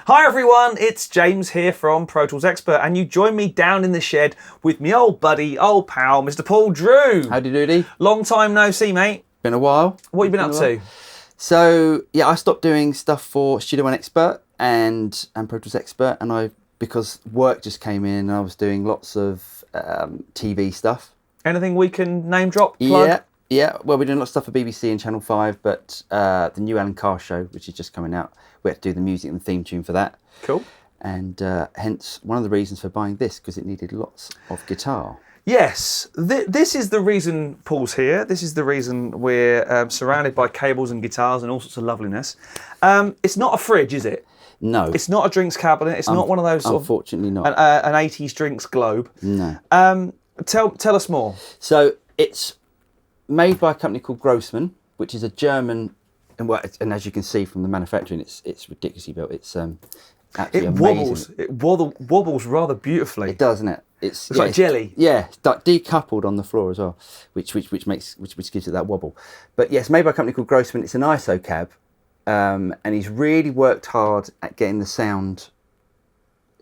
Hi everyone, it's James here from Pro Tools Expert, and you join me down in the shed with me old buddy, old pal, Mr. Paul Drew. Howdy doody. Long time no see, mate. Been a while. What have you been up to? So yeah, I stopped doing stuff for Studio One Expert and Pro Tools Expert, and because work just came in, I was doing lots of TV stuff. Anything we can name drop, plug? Yeah. Well, we're doing lots of stuff for BBC and Channel 5, but the new Alan Carr show, which is just coming out, we had to do the music and the theme tune for that. Cool. And hence one of the reasons for buying this, because it needed lots of guitar. Yes, this is the reason Paul's here. This is the reason we're surrounded by cables and guitars and all sorts of loveliness. It's not a fridge, is it? No. It's not a drinks cabinet. It's not one of those sort unfortunately of, not. an 80s drinks globe. No. Tell us more. So it's made by a company called Grossmann, which is a German, and as you can see from the manufacturing, it's ridiculously built. It's absolutely amazing. It wobbles rather beautifully. It does, isn't it? It's like jelly. Yeah, it's like decoupled on the floor as well, which gives it that wobble. But yes, made by a company called Grossmann. It's an ISO cab, and he's really worked hard at getting the sound.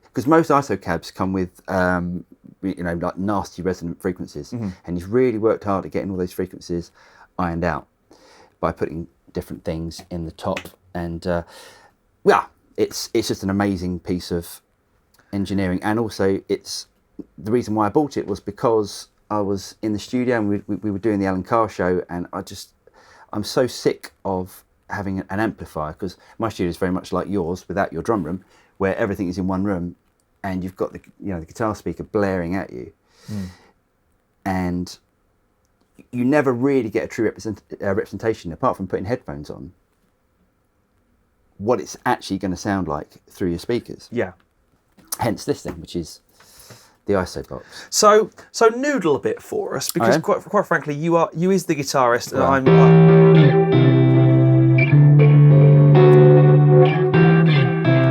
Because most ISO cabs come with like nasty resonant frequencies, and he's really worked hard at getting all those frequencies ironed out by putting different things in the top. And it's just an amazing piece of engineering. And also, it's the reason why I bought it was because I was in the studio and we were doing the Alan Carr show, and I'm so sick of having an amplifier, because my studio is very much like yours without your drum room, where everything is in one room and you've got the guitar speaker blaring at you, and you never really get a true representation, apart from putting headphones on, what it's actually going to sound like through your speakers. Yeah. Hence this thing, which is the ISO box. So noodle a bit for us, because quite frankly, you is the guitarist, and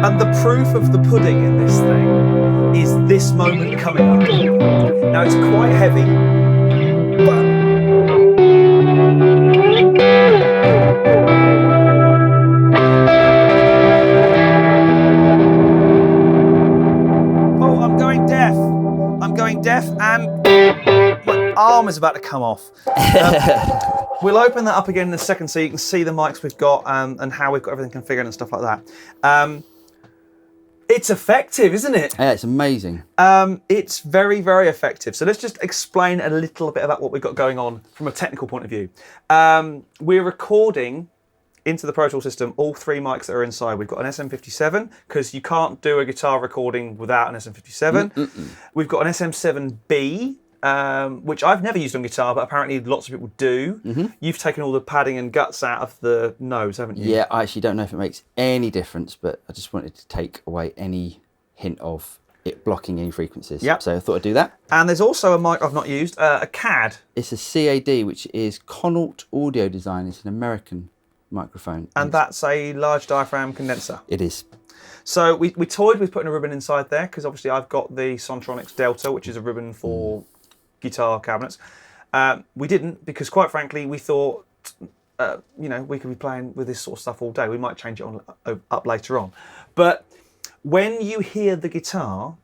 and the proof of the pudding in this thing is this moment coming up. Now it's quite heavy, but I'm going deaf and my arm is about to come off. We'll open that up again in a second so you can see the mics we've got and how we've got everything configured and stuff like that. It's effective, isn't it? Yeah, it's amazing. It's very, very effective. So let's just explain a little bit about what we've got going on from a technical point of view. We're recording into the Pro Tools system all three mics that are inside. We've got an SM57, because you can't do a guitar recording without an SM57. We've got an SM7B, which I've never used on guitar, but apparently lots of people do. You've taken all the padding and guts out of the nose, haven't you? Yeah, I actually don't know if it makes any difference, but I just wanted to take away any hint of it blocking any frequencies. Yep. So I thought I'd do that. And there's also a mic I've not used, a CAD. It's a CAD, which is Connaught Audio Design. It's an American microphone. And that's a large diaphragm condenser. It is. So we toyed with putting a ribbon inside there, because obviously I've got the Sontronics Delta, which is a ribbon for guitar cabinets. We didn't, because quite frankly we thought we could be playing with this sort of stuff all day. We might change it up later on. But when you hear the guitar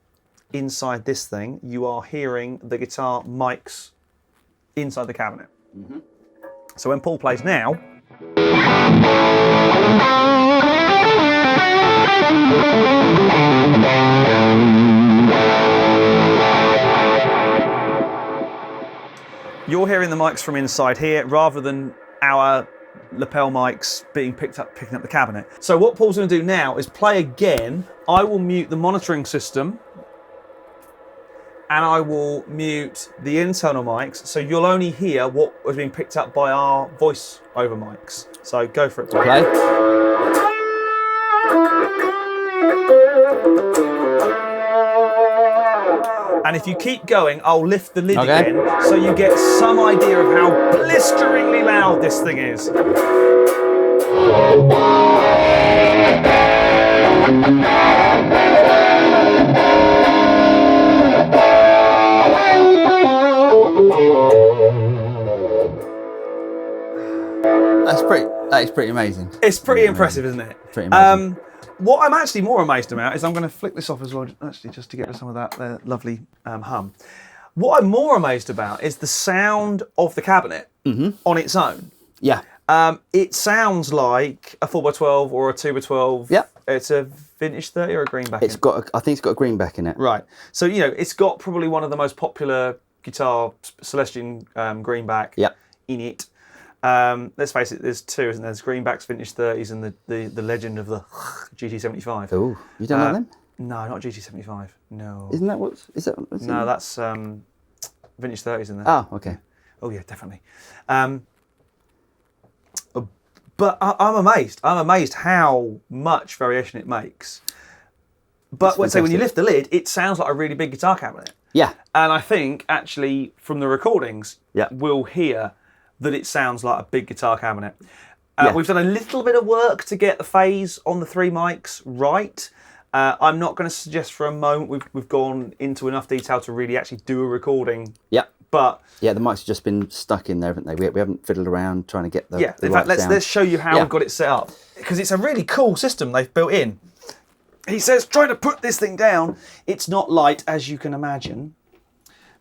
inside this thing, you are hearing the guitar mics inside the cabinet. So when Paul plays now, you're hearing the mics from inside here rather than our lapel mics being picking up the cabinet. So what Paul's going to do now is play again. I will mute the monitoring system, and I will mute the internal mics, so you'll only hear what was being picked up by our voice over mics. So go for it. Okay. And if you keep going, I'll lift the lid again, so you get some idea of how blisteringly loud this thing is. That is pretty amazing. It's pretty impressive, isn't it? Pretty amazing. What I'm actually more amazed about is I'm going to flick this off as well, actually, just to get rid of some of that lovely hum. What I'm more amazed about is the sound of the cabinet on its own. Yeah. It sounds like a 4x12 or a 2x12. Yeah. It's a vintage 30 or a greenback. I think it's got a greenback in it. Right. So, it's got probably one of the most popular guitar Celestian greenback in it. Let's face it, there's two, isn't there? There's greenbacks, vintage 30s, and the legend of the GT75. Oh, you don't like them? No, not GT75. No. Isn't that what's No, that's vintage 30s in there. Oh, okay. Oh yeah, definitely. But I'm amazed. I'm amazed how much variation it makes. But when you lift the lid, it sounds like a really big guitar cabinet. Yeah. And I think actually from the recordings, we'll hear that it sounds like a big guitar cabinet. We've done a little bit of work to get the phase on the 3 mics right. I'm not going to suggest for a moment we've gone into enough detail to really actually do a recording. Yeah. But the mics have just been stuck in there, haven't they? We haven't fiddled around trying to get the in right fact, sound. let's show you how we've got it set up, because it's a really cool system they've built in. He says, trying to put this thing down, it's not light, as you can imagine.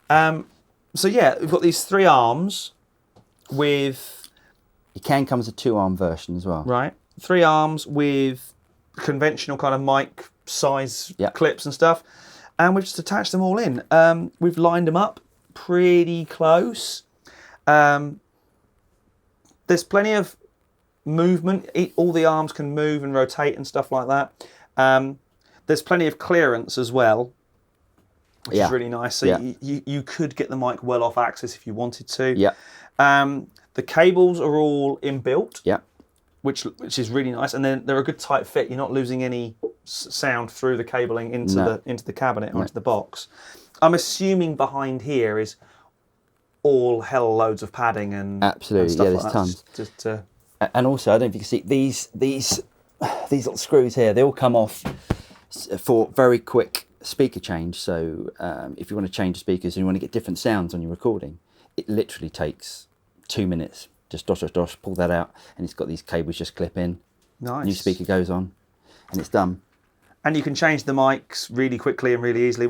So we've got these 3 arms with... It can come as a 2-arm version as well. Right. 3 arms with conventional kind of mic size clips and stuff. And we've just attached them all in. We've lined them up pretty close. There's plenty of movement. All the arms can move and rotate and stuff like that. There's plenty of clearance as well, which is really nice. So you could get the mic well off axis if you wanted to. Yeah. The cables are all inbuilt. Yeah. Which is really nice, and then they're a good tight fit. You're not losing any sound through the cabling into the cabinet or into the box. I'm assuming behind here is all hell loads of padding and absolutely, and stuff there's like tons. Just and also, I don't know if you can see these little screws here. They all come off for very quick speaker change. So if you want to change the speakers and you want to get different sounds on your recording, it literally takes 2 minutes. Just dosh, pull that out, and it's got these cables just clip in. Nice. New speaker goes on, and it's done. And you can change the mics really quickly and really easily.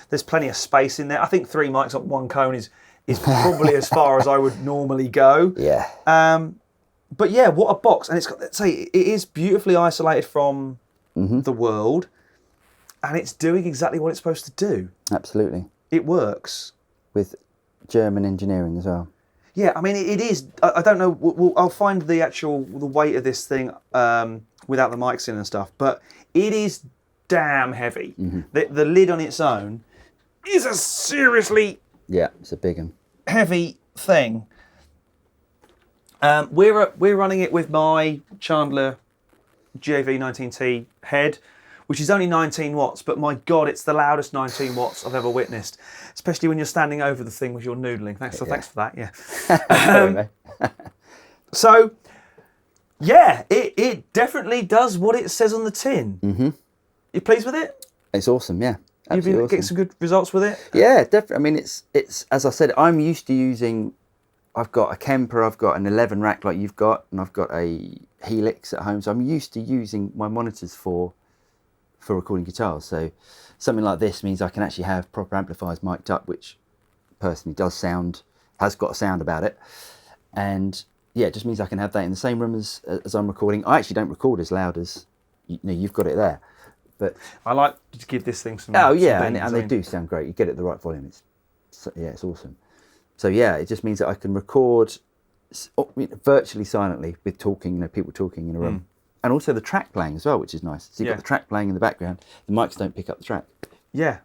There's plenty of space in there. I think 3 mics on 1 cone is probably as far as I would normally go. Yeah. But yeah, what a box. And it is beautifully isolated from the world, and it's doing exactly what it's supposed to do. Absolutely. It works. With German engineering as well. Yeah, I mean, it is. I don't know. I'll find the weight of this thing without the mics in and stuff, but it is damn heavy. The lid on its own is a seriously it's a big one. Heavy thing. We're running it with my Chandler GAV 19T head, which is only 19 watts, but my God, it's the loudest 19 watts I've ever witnessed, especially when you're standing over the thing with your noodling. Thanks for that, So, it definitely does what it says on the tin. You pleased with it? It's awesome, yeah. You've been getting some good results with it? Yeah, definitely. I mean, it's as I said, I'm used to using... I've got a Kemper, I've got an 11 rack like you've got, and I've got a Helix at home, so I'm used to using my monitors for recording guitars. So something like this means I can actually have proper amplifiers mic'd up, which personally has got a sound about it. And yeah, it just means I can have that in the same room as I'm recording. I actually don't record as loud as you've got it there. But I like to give this thing some... Oh yeah, and they do sound great. You get it at the right volume. It's awesome. So yeah, it just means that I can record virtually silently with talking, people talking in a room. And also the track playing as well, which is nice. So you've got the track playing in the background. The mics don't pick up the track. Yeah.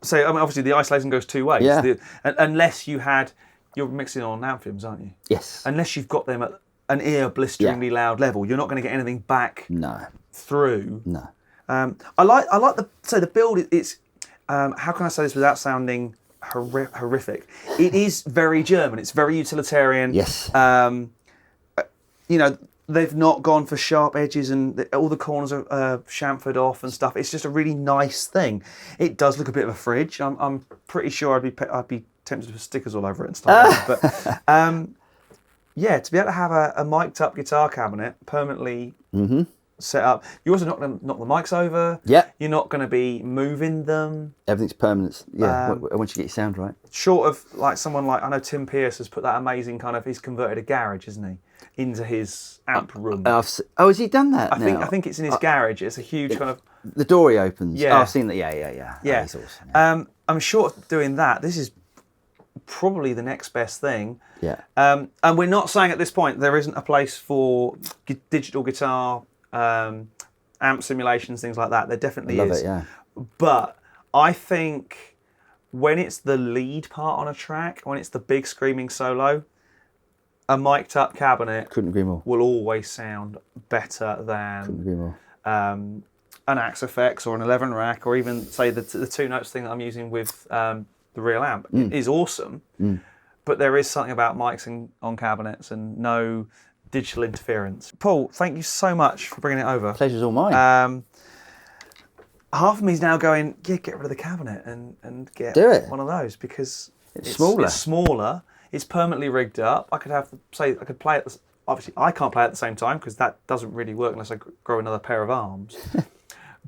So I mean, obviously the isolation goes 2 ways. Yeah. Unless you're mixing on amp-films, aren't you? Yes. Unless you've got them at an ear blisteringly loud level, you're not going to get anything back through. No. I like the build. It's how can I say this without sounding horrific? It is very German. It's very utilitarian. Yes. They've not gone for sharp edges, and all the corners are chamfered off and stuff. It's just a really nice thing. It does look a bit of a fridge. I'm pretty sure I'd be tempted to put stickers all over it and stuff. But to be able to have a mic'd up guitar cabinet permanently set up. You're also not going to knock the mics over. Yeah. You're not going to be moving them. Everything's permanent. Yeah, once you get your sound right. Short of like someone like, I know Tim Pierce has put that amazing kind of, he's converted a garage, isn't he, into his amp room. Has he done that I think it's in his garage. It's a huge kind of... The door he opens. Yeah. Oh, I've seen that. Yeah. Yeah. He's awesome, yeah. I'm short of doing that. This is probably the next best thing. Yeah. And we're not saying at this point there isn't a place for digital guitar, amp simulations, things like that. There definitely Love is. it, yeah. But I think when it's the lead part on a track, when it's the big screaming solo, a mic'd up cabinet Couldn't agree more. will always sound better than Couldn't agree more. an Axe FX or an 11 rack, or even say the two notes thing that I'm using with the real amp is awesome. But there is something about mics on cabinets and no digital interference. Paul, thank you so much for bringing it over. Pleasure's all mine. Half of me is now going, yeah, get rid of the cabinet and get Do it. one of those, because It's smaller. It's smaller. It's permanently rigged up. I could play it. Obviously, I can't play at the same time because that doesn't really work unless I grow another pair of arms.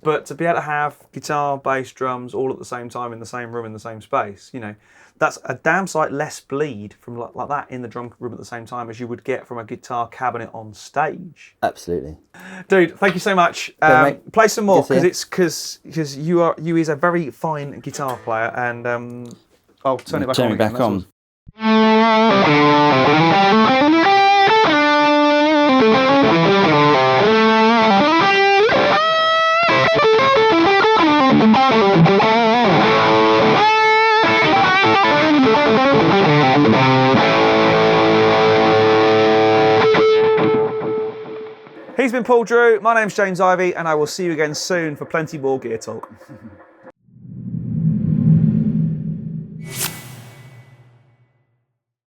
But to be able to have guitar, bass, drums all at the same time in the same room in the same space, you know, that's a damn sight less bleed from like that in the drum room at the same time as you would get from a guitar cabinet on stage. Absolutely. Dude, thank you so much. Play some more, because you is a very fine guitar player, and I'll turn it back on. Back on. He's been Paul Drew, my name's James Ivey, and I will see you again soon for plenty more gear talk.